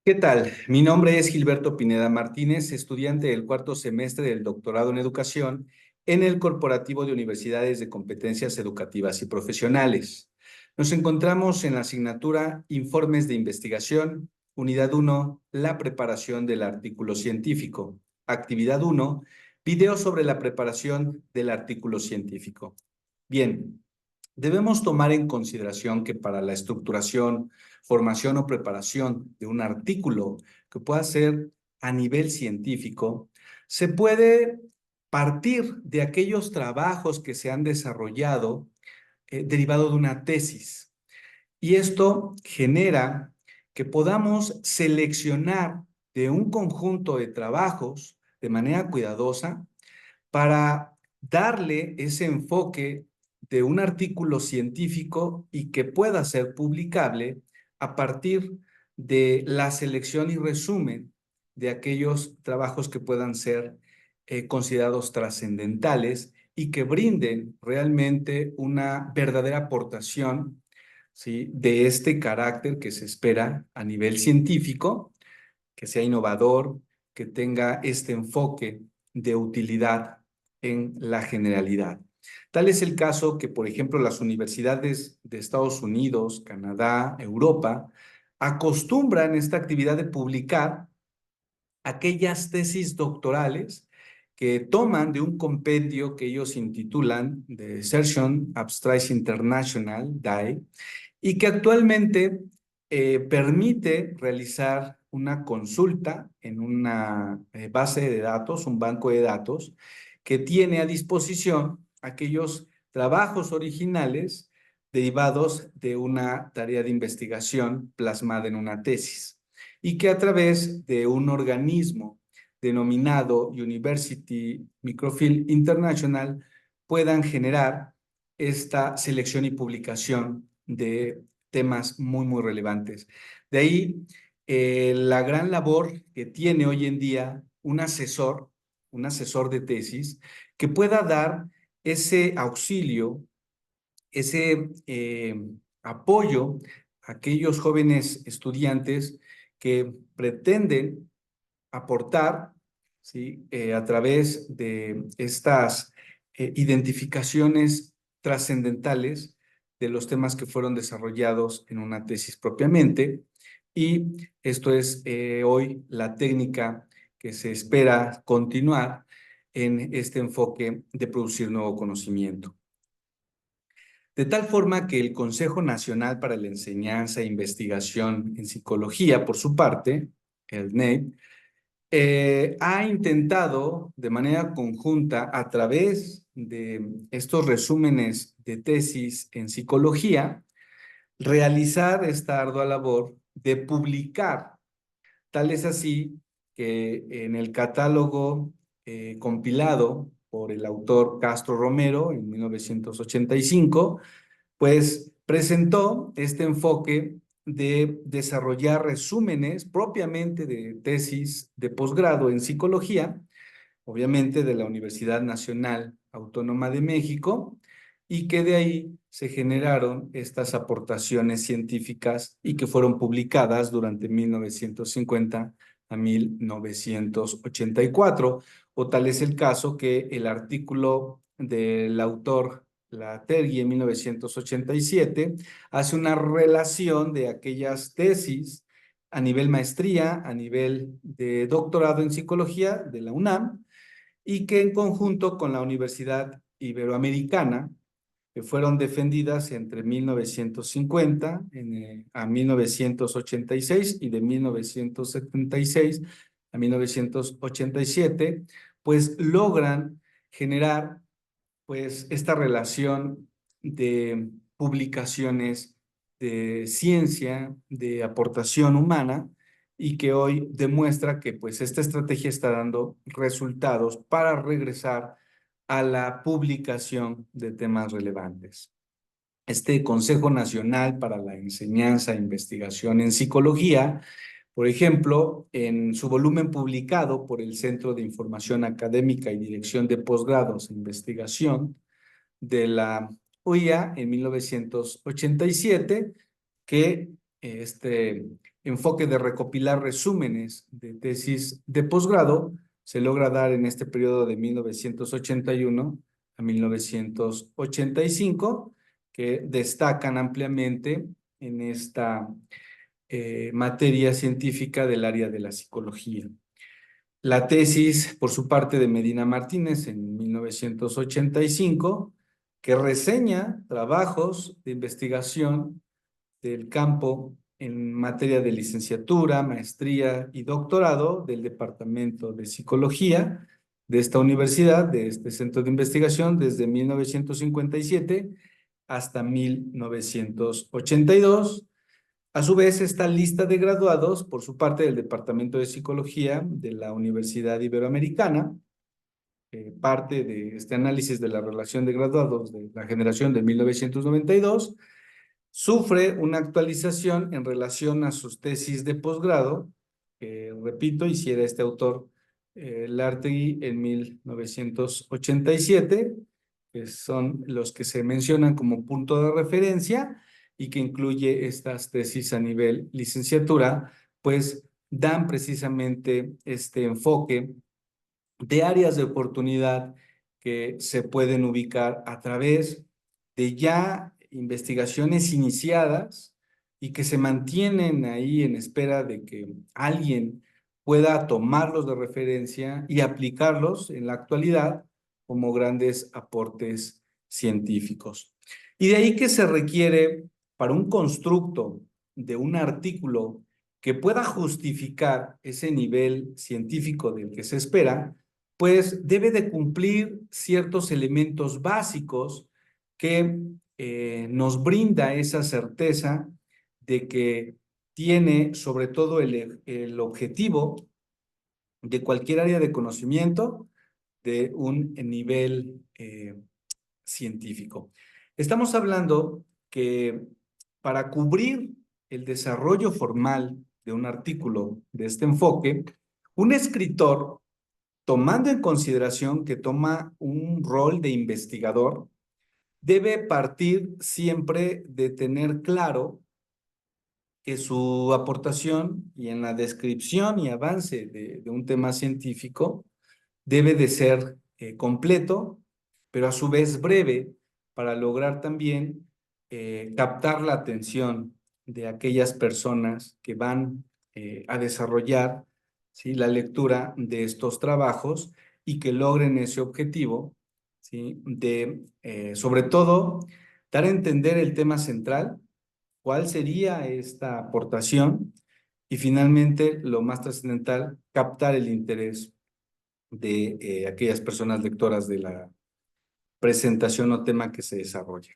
¿Qué tal? Mi nombre es Gilberto Pineda Martínez, estudiante del cuarto semestre del doctorado en educación en el Corporativo de Universidades de Competencias Educativas y Profesionales. Nos encontramos en la asignatura Informes de Investigación, Unidad 1, la preparación del artículo científico. Actividad 1, video sobre la preparación del artículo científico. Bien. Debemos tomar en consideración que para la estructuración, formación o preparación de un artículo que pueda ser a nivel científico, se puede partir de aquellos trabajos que se han desarrollado derivado de una tesis. Y esto genera que podamos seleccionar de un conjunto de trabajos de manera cuidadosa para darle ese enfoque de un artículo científico y que pueda ser publicable a partir de la selección y resumen de aquellos trabajos que puedan ser considerados trascendentales y que brinden realmente una verdadera aportación, ¿sí?, de este carácter que se espera a nivel científico, que sea innovador, que tenga este enfoque de utilidad en la generalidad. Tal es el caso que, por ejemplo, las universidades de Estados Unidos, Canadá, Europa, acostumbran esta actividad de publicar aquellas tesis doctorales que toman de un compendio que ellos intitulan The Desertion Abstracts International, DAI, y que actualmente permite realizar una consulta en una base de datos, un banco de datos, que tiene a disposición aquellos trabajos originales derivados de una tarea de investigación plasmada en una tesis y que a través de un organismo denominado University Microfield International puedan generar esta selección y publicación de temas muy relevantes. De ahí la gran labor que tiene hoy en día un asesor de tesis, que pueda dar ese auxilio, ese apoyo a aquellos jóvenes estudiantes que pretenden aportar, ¿sí?, a través de estas identificaciones trascendentales de los temas que fueron desarrollados en una tesis propiamente. Y esto es hoy la técnica que se espera continuar en este enfoque de producir nuevo conocimiento. De tal forma que el Consejo Nacional para la Enseñanza e Investigación en Psicología, por su parte, el CNEI, ha intentado de manera conjunta a través de estos resúmenes de tesis en psicología realizar esta ardua labor de publicar. Tal es así que en el catálogo compilado por el autor Castro Romero en 1985, pues presentó este enfoque de desarrollar resúmenes propiamente de tesis de posgrado en psicología, obviamente de la Universidad Nacional Autónoma de México, y que de ahí se generaron estas aportaciones científicas y que fueron publicadas durante 1950 a 1984, o tal es el caso que el artículo del autor Latergi en 1987 hace una relación de aquellas tesis a nivel maestría, a nivel de doctorado en psicología de la UNAM, y que en conjunto con la Universidad Iberoamericana, que fueron defendidas entre 1950 a 1986 y de 1976 a 1987, pues logran generar pues esta relación de publicaciones de ciencia, de aportación humana, y que hoy demuestra que pues esta estrategia está dando resultados para regresar a la publicación de temas relevantes. Este Consejo Nacional para la Enseñanza e Investigación en Psicología, por ejemplo, en su volumen publicado por el Centro de Información Académica y Dirección de Posgrados e Investigación de la UIA en 1987, que este enfoque de recopilar resúmenes de tesis de posgrado se logra dar en este periodo de 1981 a 1985, que destacan ampliamente en esta materia científica del área de la psicología. La tesis, por su parte, de Medina Martínez en 1985, que reseña trabajos de investigación del campo en materia de licenciatura, maestría y doctorado del Departamento de Psicología de esta universidad, de este centro de investigación, desde 1957 hasta 1982. A su vez, esta lista de graduados, por su parte del Departamento de Psicología de la Universidad Iberoamericana, parte de este análisis de la relación de graduados de la generación de 1992, sufre una actualización en relación a sus tesis de posgrado, que, repito, hiciera este autor Lartegui en 1987, que son los que se mencionan como punto de referencia y que incluye estas tesis a nivel licenciatura, pues dan precisamente este enfoque de áreas de oportunidad que se pueden ubicar a través de ya investigaciones iniciadas y que se mantienen ahí en espera de que alguien pueda tomarlos de referencia y aplicarlos en la actualidad como grandes aportes científicos. Y de ahí que se requiere para un constructo de un artículo que pueda justificar ese nivel científico del que se espera, pues debe de cumplir ciertos elementos básicos que nos brinda esa certeza de que tiene sobre todo el objetivo de cualquier área de conocimiento de un nivel científico. Estamos hablando que para cubrir el desarrollo formal de un artículo de este enfoque, un escritor, tomando en consideración que toma un rol de investigador, debe partir siempre de tener claro que su aportación y en la descripción y avance de un tema científico debe de ser completo, pero a su vez breve, para lograr también captar la atención de aquellas personas que van a desarrollar, ¿sí?, la lectura de estos trabajos y que logren ese objetivo, ¿sí?, de, sobre todo, dar a entender el tema central, cuál sería esta aportación y finalmente, lo más trascendental, captar el interés de aquellas personas lectoras de la presentación o tema que se desarrolla.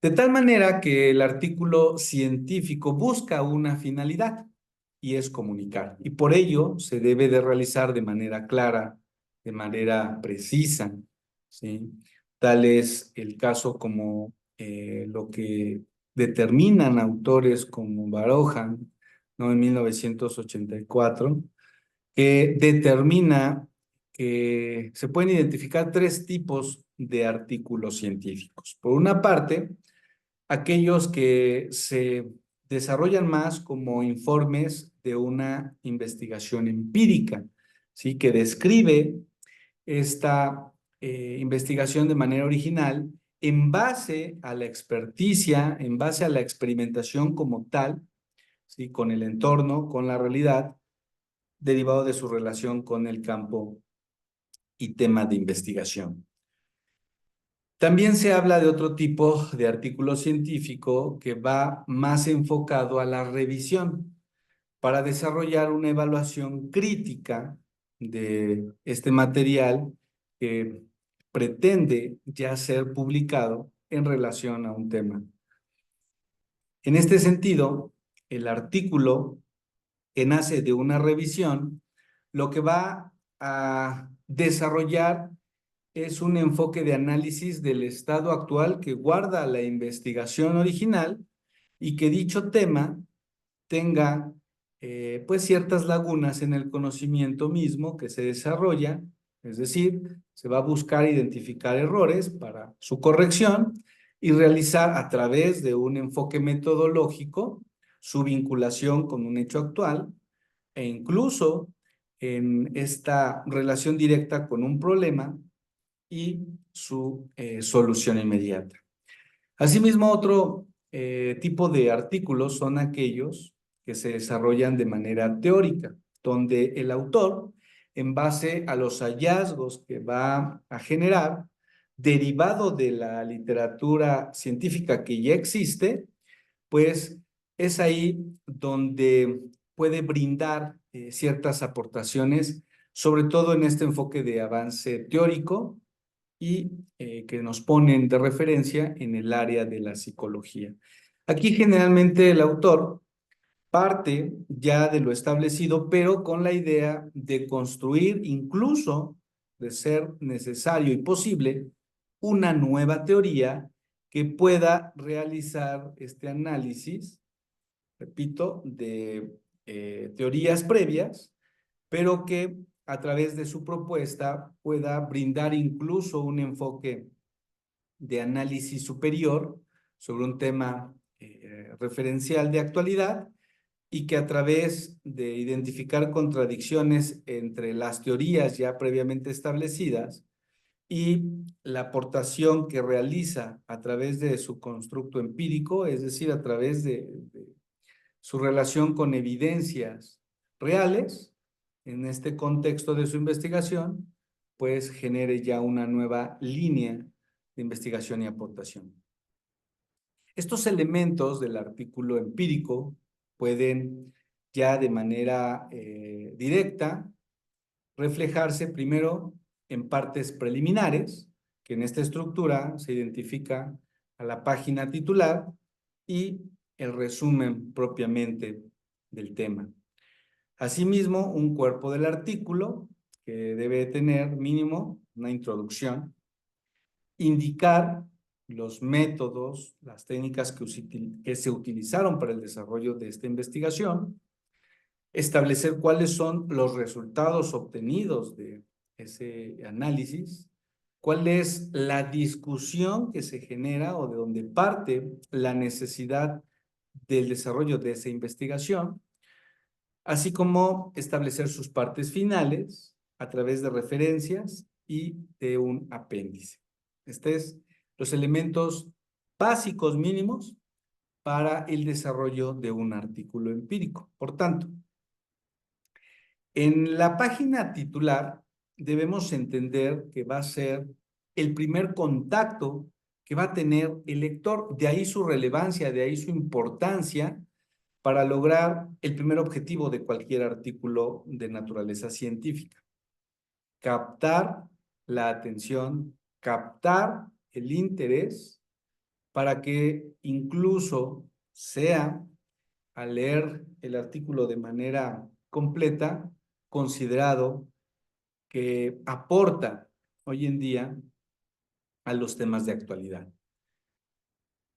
De tal manera que el artículo científico busca una finalidad y es comunicar. Y por ello se debe de realizar de manera clara, de manera precisa, ¿sí? Tal es el caso como lo que determinan autores como Barojan, ¿no?, en 1984, que determina que se pueden identificar tres tipos de artículos científicos. Por una parte, aquellos que se desarrollan más como informes de una investigación empírica, ¿sí?, que describe esta investigación de manera original en base a la experticia, en base a la experimentación como tal, ¿sí?, con el entorno, con la realidad, derivado de su relación con el campo y tema de investigación. También se habla de otro tipo de artículo científico que va más enfocado a la revisión para desarrollar una evaluación crítica de este material que pretende ya ser publicado en relación a un tema. En este sentido, el artículo que nace de una revisión, lo que va a desarrollar es un enfoque de análisis del estado actual que guarda la investigación original y que dicho tema tenga pues ciertas lagunas en el conocimiento mismo que se desarrolla, es decir, se va a buscar identificar errores para su corrección y realizar a través de un enfoque metodológico su vinculación con un hecho actual e incluso en esta relación directa con un problema y su solución inmediata. Asimismo, otro tipo de artículos son aquellos que se desarrollan de manera teórica, donde el autor, en base a los hallazgos que va a generar, derivado de la literatura científica que ya existe, pues es ahí donde puede brindar ciertas aportaciones, sobre todo en este enfoque de avance teórico y que nos ponen de referencia en el área de la psicología. Aquí generalmente el autor parte ya de lo establecido, pero con la idea de construir, incluso de ser necesario y posible, una nueva teoría que pueda realizar este análisis, repito, de teorías previas, pero que a través de su propuesta pueda brindar incluso un enfoque de análisis superior sobre un tema referencial de actualidad y que a través de identificar contradicciones entre las teorías ya previamente establecidas y la aportación que realiza a través de su constructo empírico, es decir, a través de su relación con evidencias reales, en este contexto de su investigación, pues genere ya una nueva línea de investigación y aportación. Estos elementos del artículo empírico pueden ya de manera directa reflejarse primero en partes preliminares, que en esta estructura se identifica a la página titular y el resumen propiamente del tema. Asimismo, un cuerpo del artículo que debe tener mínimo una introducción, indicar los métodos, las técnicas que se utilizaron para el desarrollo de esta investigación, establecer cuáles son los resultados obtenidos de ese análisis, cuál es la discusión que se genera o de donde parte la necesidad del desarrollo de esa investigación, así como establecer sus partes finales a través de referencias y de un apéndice. Estos son los elementos básicos mínimos para el desarrollo de un artículo empírico. Por tanto, en la página titular debemos entender que va a ser el primer contacto que va a tener el lector, de ahí su relevancia, de ahí su importancia para lograr el primer objetivo de cualquier artículo de naturaleza científica: captar la atención, captar el interés para que incluso sea, al leer el artículo de manera completa, considerado que aporta hoy en día a los temas de actualidad.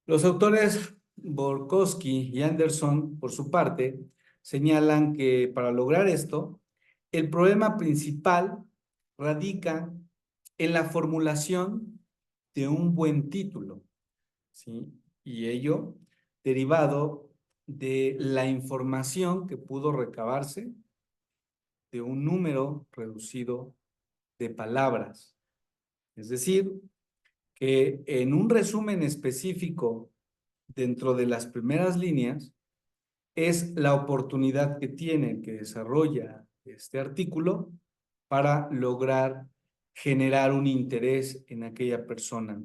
Los autores Borkowski y Anderson, por su parte, señalan que para lograr esto, el problema principal radica en la formulación de un buen título, ¿sí? Y ello derivado de la información que pudo recabarse de un número reducido de palabras. Es decir, que en un resumen específico dentro de las primeras líneas es la oportunidad que tiene, que desarrolla este artículo para lograr generar un interés en aquella persona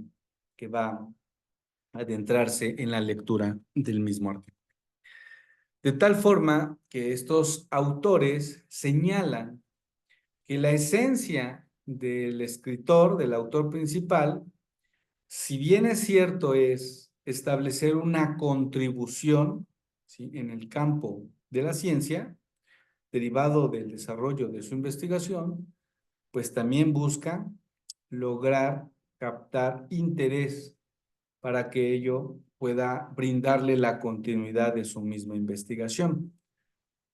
que va a adentrarse en la lectura del mismo artículo. De tal forma que estos autores señalan que la esencia del escritor, del autor principal, si bien es cierto, es establecer una contribución, ¿sí?, en el campo de la ciencia, derivado del desarrollo de su investigación, pues también busca lograr captar interés para que ello pueda brindarle la continuidad de su misma investigación.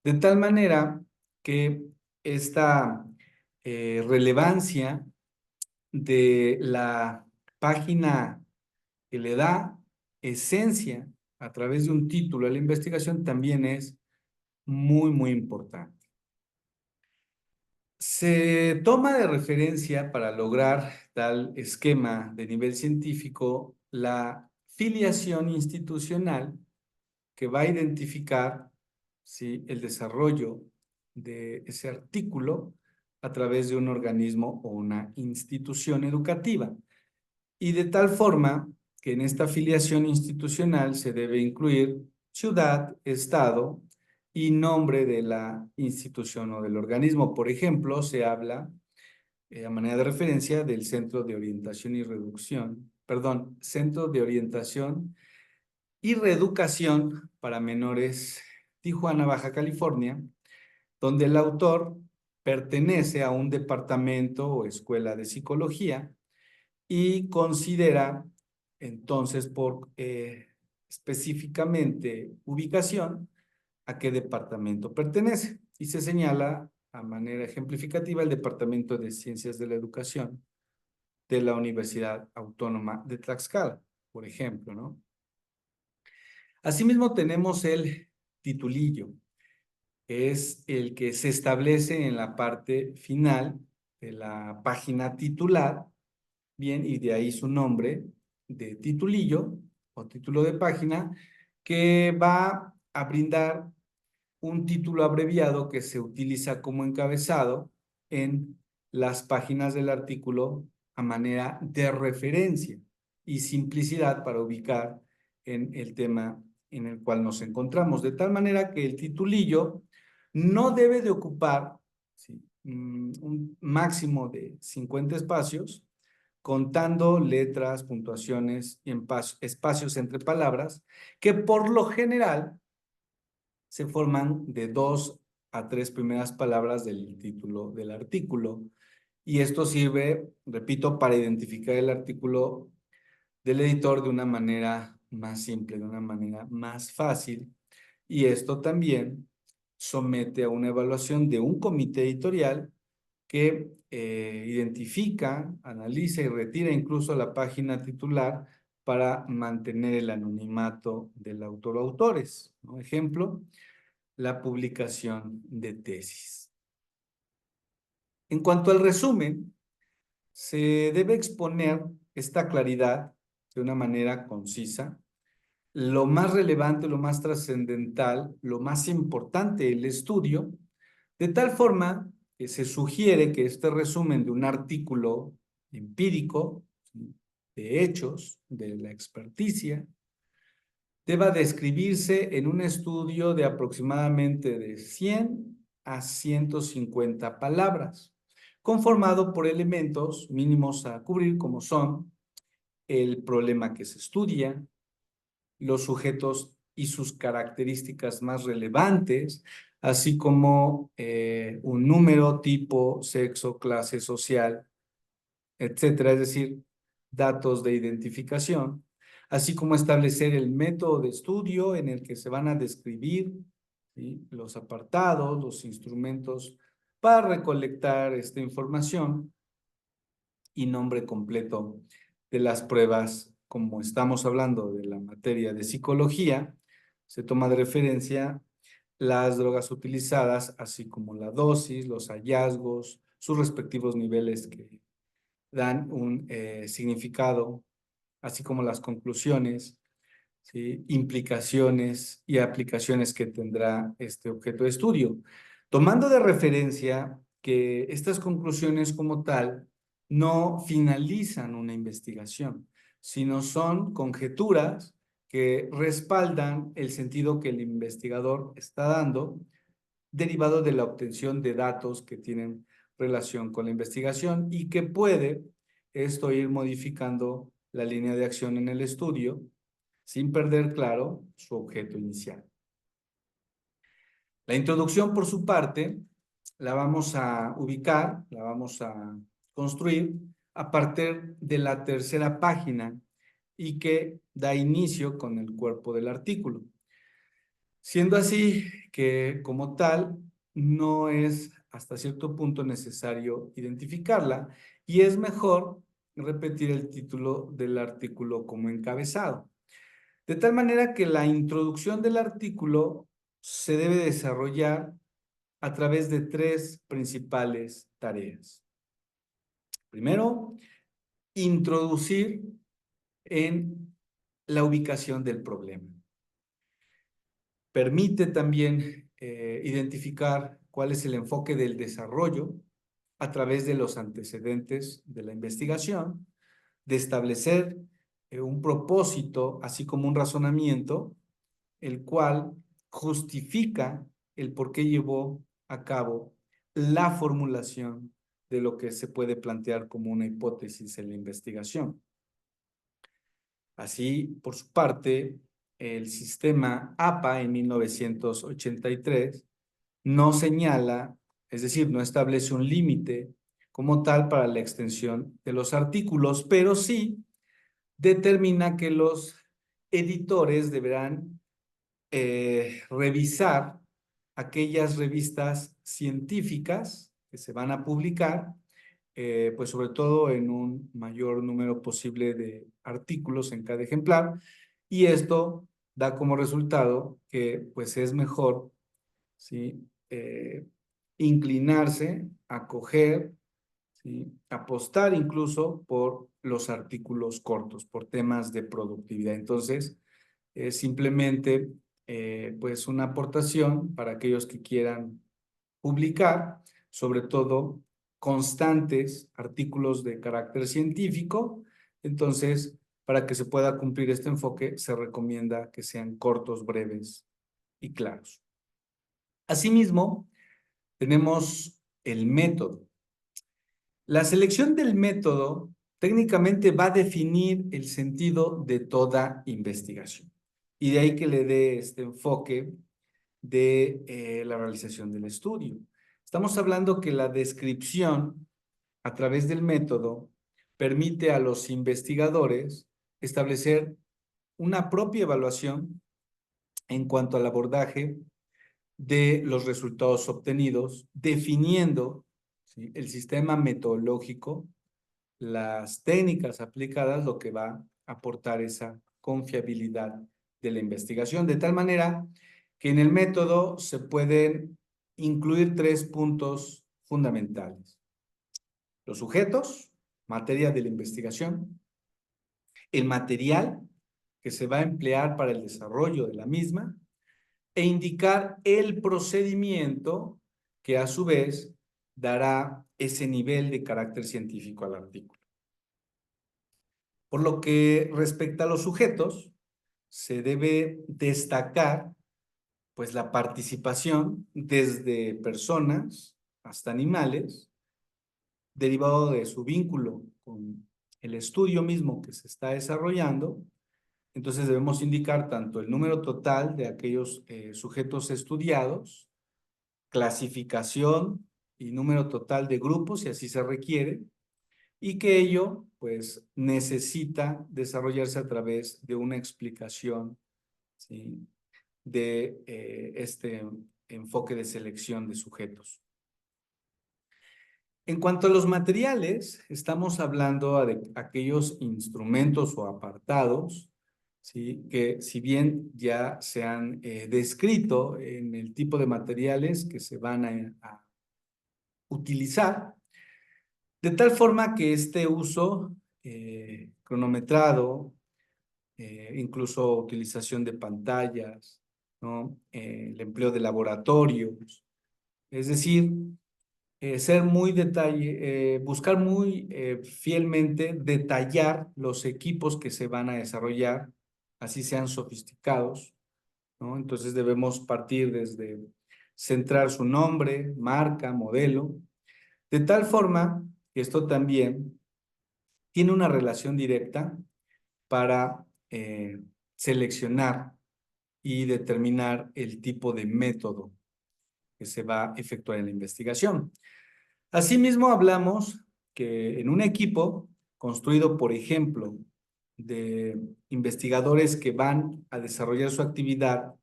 De tal manera que esta relevancia de la página que le da esencia a través de un título a la investigación también es muy, muy importante. Se toma de referencia para lograr tal esquema de nivel científico la filiación institucional que va a identificar, ¿sí?, el desarrollo de ese artículo a través de un organismo o una institución educativa. Y de tal forma que en esta filiación institucional se debe incluir ciudad, estado y nombre de la institución o del organismo. Por ejemplo, se habla, a manera de referencia, del Centro de Orientación y Reducción, perdón, Centro de Orientación y Reeducación para Menores, Tijuana, Baja California, donde el autor pertenece a un departamento o escuela de psicología y considera entonces por específicamente ubicación a qué departamento pertenece. Y se señala a manera ejemplificativa el Departamento de Ciencias de la Educación de la Universidad Autónoma de Tlaxcala, por ejemplo, ¿no? Asimismo tenemos el titulillo. Es el que se establece en la parte final de la página titular, bien, y de ahí su nombre de titulillo o título de página, que va a brindar un título abreviado que se utiliza como encabezado en las páginas del artículo a manera de referencia y simplicidad para ubicar en el tema en el cual nos encontramos. De tal manera que el titulillo no debe de ocupar, ¿sí?, un máximo de 50 espacios, contando letras, puntuaciones y espacios entre palabras, que por lo general se forman de 2 a 3 primeras palabras del título del artículo. Y esto sirve, repito, para identificar el artículo del editor de una manera más simple, de una manera más fácil. Y esto también somete a una evaluación de un comité editorial que identifica, analiza y retira incluso la página titular para mantener el anonimato del autor o autores, ¿no? Ejemplo, la publicación de tesis. En cuanto al resumen, se debe exponer esta claridad de una manera concisa, lo más relevante, lo más trascendental, lo más importante del estudio, de tal forma que se sugiere que este resumen de un artículo empírico, ¿sí?, de hechos, de la experticia, deba describirse en un estudio de aproximadamente de 100 a 150 palabras, conformado por elementos mínimos a cubrir como son el problema que se estudia, los sujetos y sus características más relevantes, así como un número, tipo, sexo, clase social, etcétera, es decir, datos de identificación, así como establecer el método de estudio en el que se van a describir, ¿sí?, los apartados, los instrumentos para recolectar esta información y nombre completo de las pruebas. Como estamos hablando de la materia de psicología, se toma de referencia las drogas utilizadas, así como la dosis, los hallazgos, sus respectivos niveles que dan un significado, así como las conclusiones, ¿sí?, implicaciones y aplicaciones que tendrá este objeto de estudio. Tomando de referencia que estas conclusiones como tal no finalizan una investigación, sino son conjeturas que respaldan el sentido que el investigador está dando, derivado de la obtención de datos que tienen relación con la investigación y que puede esto ir modificando la línea de acción en el estudio sin perder claro su objeto inicial. La introducción, por su parte, la vamos a ubicar, la vamos a construir a partir de la tercera página y que da inicio con el cuerpo del artículo. Siendo así que, como tal, no es hasta cierto punto necesario identificarla y es mejor repetir el título del artículo como encabezado. De tal manera que la introducción del artículo se debe desarrollar a través de tres principales tareas. Primero, introducir en la ubicación del problema. Permite también identificar cuál es el enfoque del desarrollo a través de los antecedentes de la investigación, de establecer un propósito, así como un razonamiento, el cual justifica el por qué llevó a cabo la formulación de lo que se puede plantear como una hipótesis en la investigación. Así, por su parte, el sistema APA en 1983 no señala, es decir, no establece un límite como tal para la extensión de los artículos, pero sí determina que los editores deberán revisar aquellas revistas científicas que se van a publicar, pues sobre todo en un mayor número posible de artículos en cada ejemplar, y esto da como resultado que pues es mejor, ¿sí? Inclinarse a coger, ¿sí? Apostar incluso por los artículos cortos, por temas de productividad. Entonces, es simplemente pues una aportación para aquellos que quieran publicar, sobre todo constantes artículos de carácter científico. Entonces, para que se pueda cumplir este enfoque, se recomienda que sean cortos, breves y claros. Asimismo, tenemos el método. La selección del método técnicamente va a definir el sentido de toda investigación. Y de ahí que le dé este enfoque de la realización del estudio. Estamos hablando que la descripción a través del método permite a los investigadores establecer una propia evaluación en cuanto al abordaje de los resultados obtenidos, definiendo, ¿sí?, el sistema metodológico, las técnicas aplicadas, lo que va a aportar esa confiabilidad de la investigación, de tal manera que en el método se pueden incluir tres puntos fundamentales: los sujetos, materia de la investigación; el material que se va a emplear para el desarrollo de la misma; e indicar el procedimiento que a su vez dará ese nivel de carácter científico al artículo. Por lo que respecta a los sujetos, se debe destacar pues la participación desde personas hasta animales, derivado de su vínculo con el estudio mismo que se está desarrollando. Entonces debemos indicar tanto el número total de aquellos sujetos estudiados, clasificación y número total de grupos, si así se requiere, y que ello pues necesita desarrollarse a través de una explicación, ¿sí?, de este enfoque de selección de sujetos. En cuanto a los materiales, estamos hablando de aquellos instrumentos o apartados, ¿sí?, que si bien ya se han descrito en el tipo de materiales que se van a utilizar, de tal forma que este uso cronometrado, incluso utilización de pantallas, ¿no?, el empleo de laboratorios, es decir, ser muy buscar muy fielmente detallar los equipos que se van a desarrollar, así sean sofisticados, ¿no? Entonces debemos partir desde centrar su nombre, marca, modelo, de tal forma que esto también tiene una relación directa para seleccionar y determinar el tipo de método que se va a efectuar en la investigación. Asimismo, hablamos que en un equipo construido, por ejemplo, de investigadores que van a desarrollar su actividad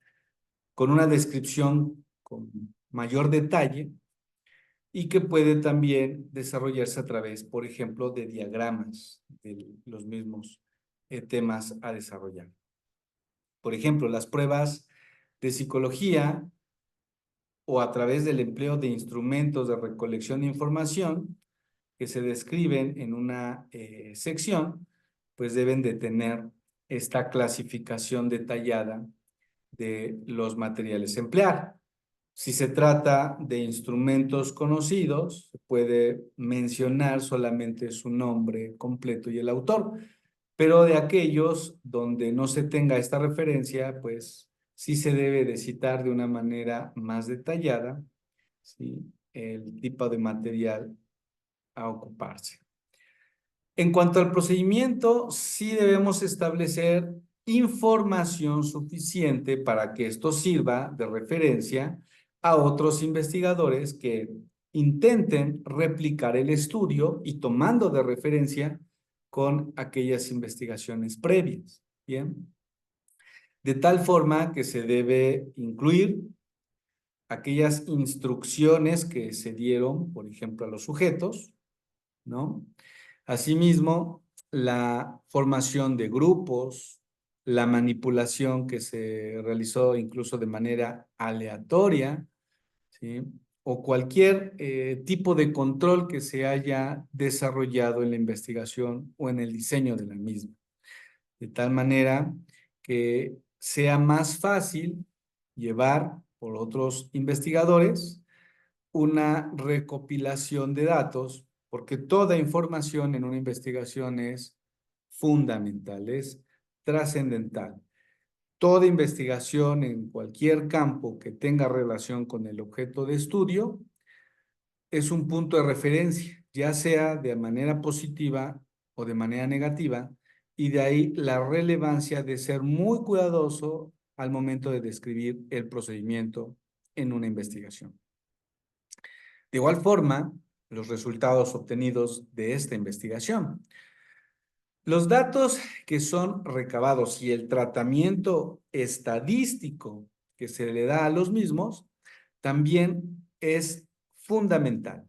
con una descripción con mayor detalle, y que puede también desarrollarse a través, por ejemplo, de diagramas de los mismos temas a desarrollar. Por ejemplo, las pruebas de psicología o a través del empleo de instrumentos de recolección de información que se describen en una sección, pues deben de tener esta clasificación detallada de los materiales a emplear. Si se trata de instrumentos conocidos, se puede mencionar solamente su nombre completo y el autor, pero de aquellos donde no se tenga esta referencia, pues sí se debe de citar de una manera más detallada, ¿sí?, el tipo de material a ocuparse. En cuanto al procedimiento, sí debemos establecer información suficiente para que esto sirva de referencia a otros investigadores que intenten replicar el estudio y tomando de referencia con aquellas investigaciones previas. Bien. De tal forma que se debe incluir aquellas instrucciones que se dieron, por ejemplo, a los sujetos, ¿no? Asimismo, la formación de grupos, la manipulación que se realizó incluso de manera aleatoria, ¿sí?, o cualquier tipo de control que se haya desarrollado en la investigación o en el diseño de la misma. De tal manera que sea más fácil llevar por otros investigadores una recopilación de datos, porque toda información en una investigación es fundamental, es trascendental. Toda investigación en cualquier campo que tenga relación con el objeto de estudio es un punto de referencia, ya sea de manera positiva o de manera negativa, y de ahí la relevancia de ser muy cuidadoso al momento de describir el procedimiento en una investigación. De igual forma, los resultados obtenidos de esta investigación. Los datos que son recabados y el tratamiento estadístico que se le da a los mismos también es fundamental.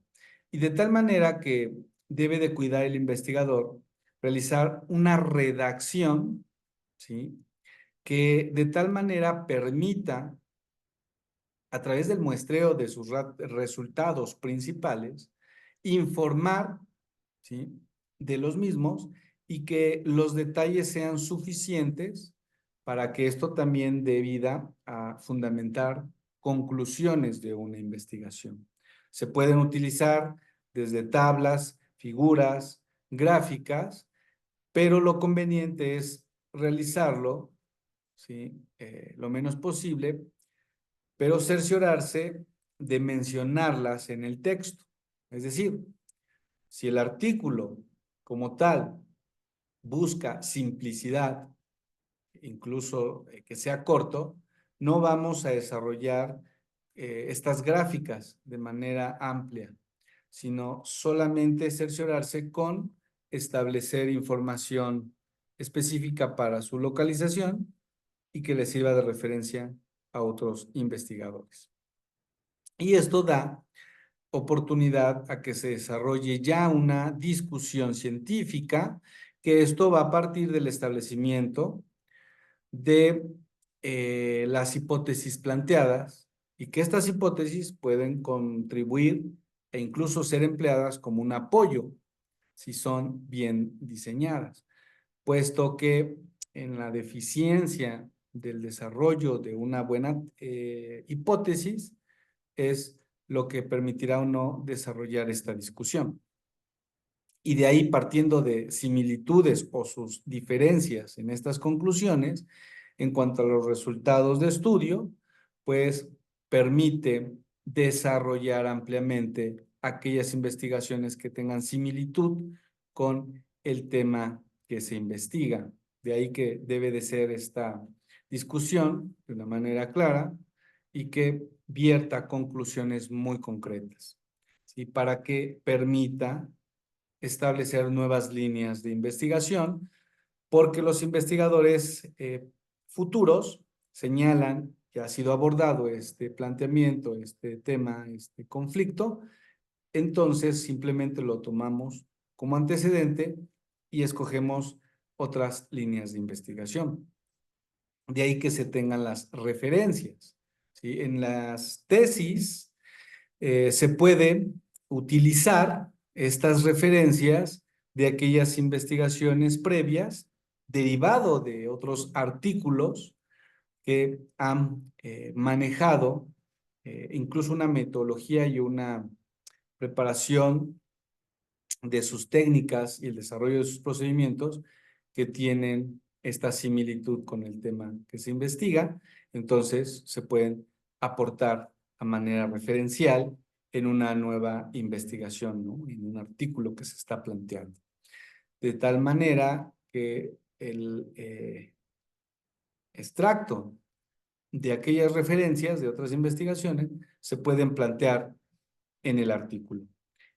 Y de tal manera que debe de cuidar el investigador realizar una redacción, ¿sí?, que de tal manera permita, a través del muestreo de sus resultados principales, informar, ¿sí?, de los mismos y que los detalles sean suficientes para que esto también dé vida a fundamentar conclusiones de una investigación. Se pueden utilizar desde tablas, figuras, gráficas, pero lo conveniente es realizarlo, ¿sí?, lo menos posible, pero cerciorarse de mencionarlas en el texto. Es decir, si el artículo como tal busca simplicidad, incluso que sea corto, no vamos a desarrollar estas gráficas de manera amplia, sino solamente cerciorarse con establecer información específica para su localización y que le sirva de referencia a otros investigadores. Y esto da oportunidad a que se desarrolle ya una discusión científica, que esto va a partir del establecimiento de las hipótesis planteadas y que estas hipótesis pueden contribuir e incluso ser empleadas como un apoyo si son bien diseñadas, puesto que en la deficiencia del desarrollo de una buena hipótesis es lo que permitirá o no desarrollar esta discusión. Y de ahí, partiendo de similitudes o sus diferencias en estas conclusiones, en cuanto a los resultados de estudio, pues permite desarrollar ampliamente aquellas investigaciones que tengan similitud con el tema que se investiga. De ahí que debe de ser esta discusión de una manera clara y que vierta conclusiones muy concretas, ¿sí?, para que permita establecer nuevas líneas de investigación, porque los investigadores futuros señalan que ha sido abordado este planteamiento, este tema, este conflicto, entonces simplemente lo tomamos como antecedente y escogemos otras líneas de investigación. De ahí que se tengan las referencias, ¿sí? En las tesis se pueden utilizar estas referencias de aquellas investigaciones previas, derivado de otros artículos que han manejado incluso una metodología y una preparación de sus técnicas y el desarrollo de sus procedimientos que tienen esta similitud con el tema que se investiga. Entonces se pueden aportar a manera referencial en una nueva investigación, ¿no? En un artículo que se está planteando. De tal manera que el extracto de aquellas referencias de otras investigaciones se pueden plantear en el artículo.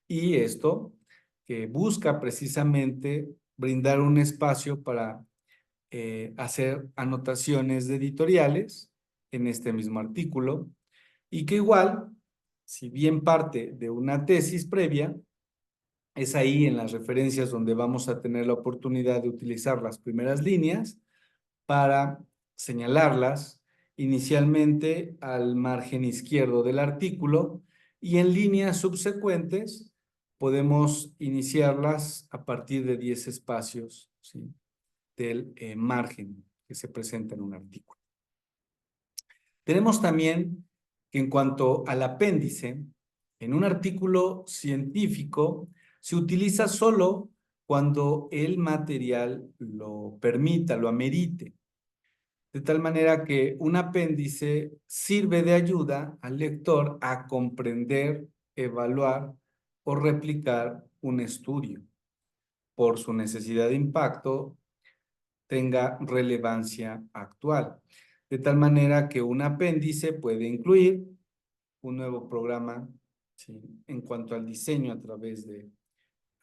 Y esto que busca precisamente brindar un espacio para hacer anotaciones de editoriales en este mismo artículo y que igual, si bien parte de una tesis previa, es ahí en las referencias donde vamos a tener la oportunidad de utilizar las primeras líneas para señalarlas inicialmente al margen izquierdo del artículo y en líneas subsecuentes podemos iniciarlas a partir de 10 espacios, ¿sí? Del margen que se presenta en un artículo. Tenemos también que en cuanto al apéndice, en un artículo científico se utiliza solo cuando el material lo permita, lo amerite. De tal manera que un apéndice sirve de ayuda al lector a comprender, evaluar o replicar un estudio. Por su necesidad de impacto, tenga relevancia actual. De tal manera que un apéndice puede incluir un nuevo programa, ¿sí? En cuanto al diseño a través de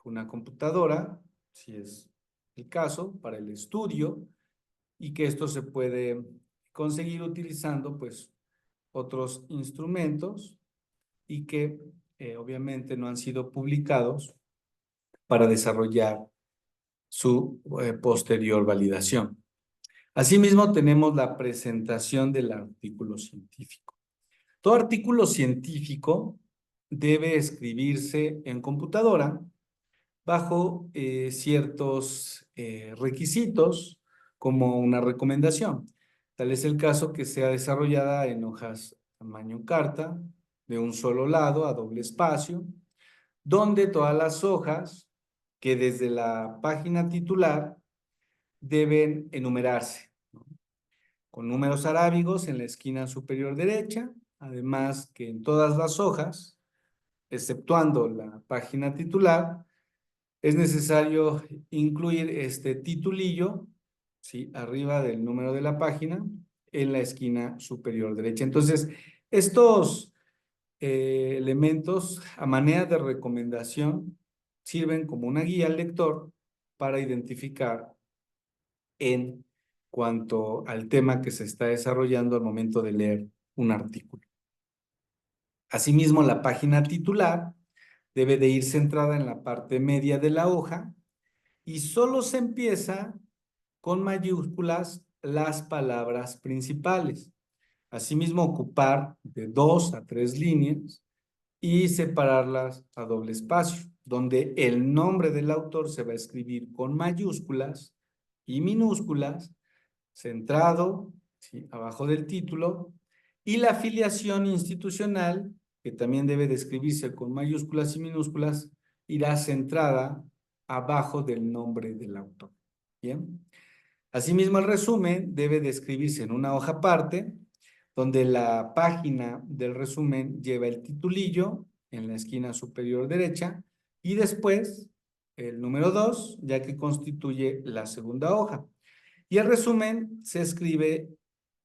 una computadora, si es el caso, para el estudio, y que esto se puede conseguir utilizando pues otros instrumentos y que obviamente no han sido publicados para desarrollar su posterior validación. Asimismo, tenemos la presentación del artículo científico. Todo artículo científico debe escribirse en computadora bajo ciertos requisitos como una recomendación. Tal es el caso que sea desarrollada en hojas tamaño carta, de un solo lado, a doble espacio, donde todas las hojas que desde la página titular deben enumerarse, ¿no? Con números arábigos en la esquina superior derecha, además que en todas las hojas, exceptuando la página titular, es necesario incluir este titulillo, ¿sí? Arriba del número de la página, en la esquina superior derecha. Entonces, estos elementos a manera de recomendación sirven como una guía al lector para identificar en cuanto al tema que se está desarrollando al momento de leer un artículo. Asimismo, la página titular debe de ir centrada en la parte media de la hoja y solo se empieza con mayúsculas las palabras principales. Asimismo, ocupar de 2 a 3 líneas y separarlas a doble espacio, donde el nombre del autor se va a escribir con mayúsculas y minúsculas, centrado, ¿sí? Abajo del título, y la afiliación institucional, que también debe de escribirse con mayúsculas y minúsculas, irá centrada abajo del nombre del autor. Bien. Asimismo, el resumen debe de escribirse en una hoja aparte, donde la página del resumen lleva el titulillo en la esquina superior derecha y después el número 2, ya que constituye la segunda hoja. Y el resumen se escribe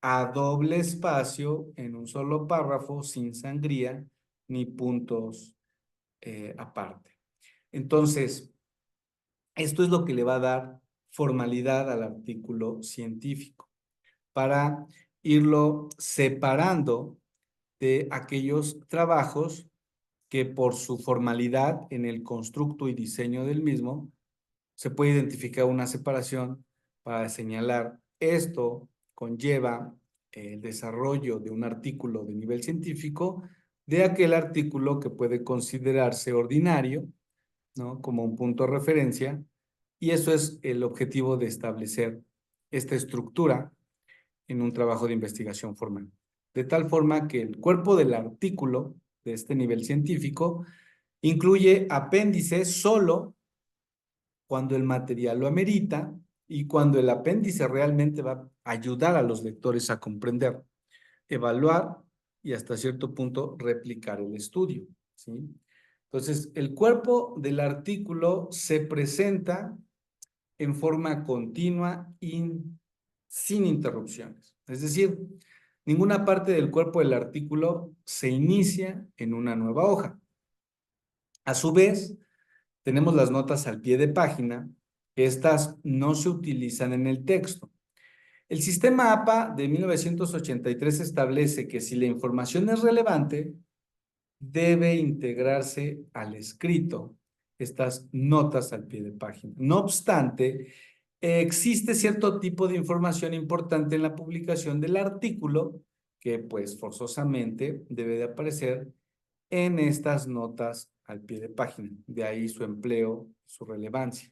a doble espacio en un solo párrafo, sin sangría ni puntos aparte. Entonces, esto es lo que le va a dar formalidad al artículo científico para irlo separando de aquellos trabajos que por su formalidad en el constructo y diseño del mismo se puede identificar una separación para señalar esto conlleva el desarrollo de un artículo de nivel científico, de aquel artículo que puede considerarse ordinario, ¿no? Como un punto de referencia, y eso es el objetivo de establecer esta estructura en un trabajo de investigación formal. De tal forma que el cuerpo del artículo de este nivel científico incluye apéndices solo cuando el material lo amerita y cuando el apéndice realmente va a ayudar a los lectores a comprender, evaluar y hasta cierto punto replicar el estudio, ¿sí? Entonces, el cuerpo del artículo se presenta en forma continua y sin interrupciones. Es decir, ninguna parte del cuerpo del artículo se inicia en una nueva hoja. A su vez, tenemos las notas al pie de página. Estas no se utilizan en el texto. El sistema APA de 1983 establece que si la información es relevante, debe integrarse al escrito estas notas al pie de página. No obstante, existe cierto tipo de información importante en la publicación del artículo que pues forzosamente debe de aparecer en estas notas al pie de página. De ahí su empleo, su relevancia.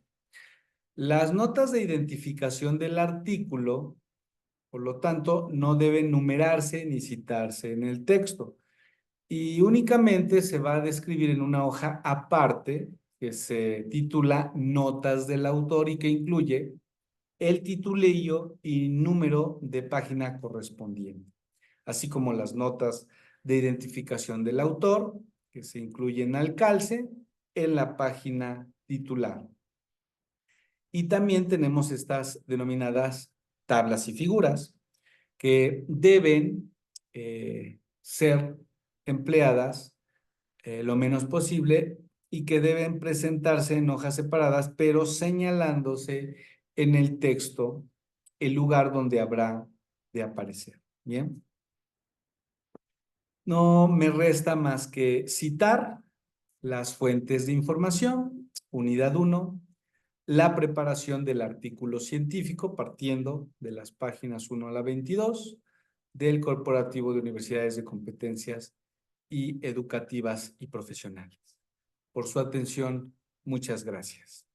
Las notas de identificación del artículo, por lo tanto, no deben numerarse ni citarse en el texto y únicamente se va a describir en una hoja aparte que se titula Notas del autor y que incluye el titulillo y número de página correspondiente, así como las notas de identificación del autor que se incluyen al calce en la página titular. Y también tenemos estas denominadas tablas y figuras que deben ser empleadas lo menos posible y que deben presentarse en hojas separadas, pero señalándose en el texto el lugar donde habrá de aparecer. Bien. No me resta más que citar las fuentes de información, unidad 1, la preparación del artículo científico partiendo de las páginas 1 a la 22 del Corporativo de Universidades de Competencias y Educativas y Profesionales. Por su atención, muchas gracias.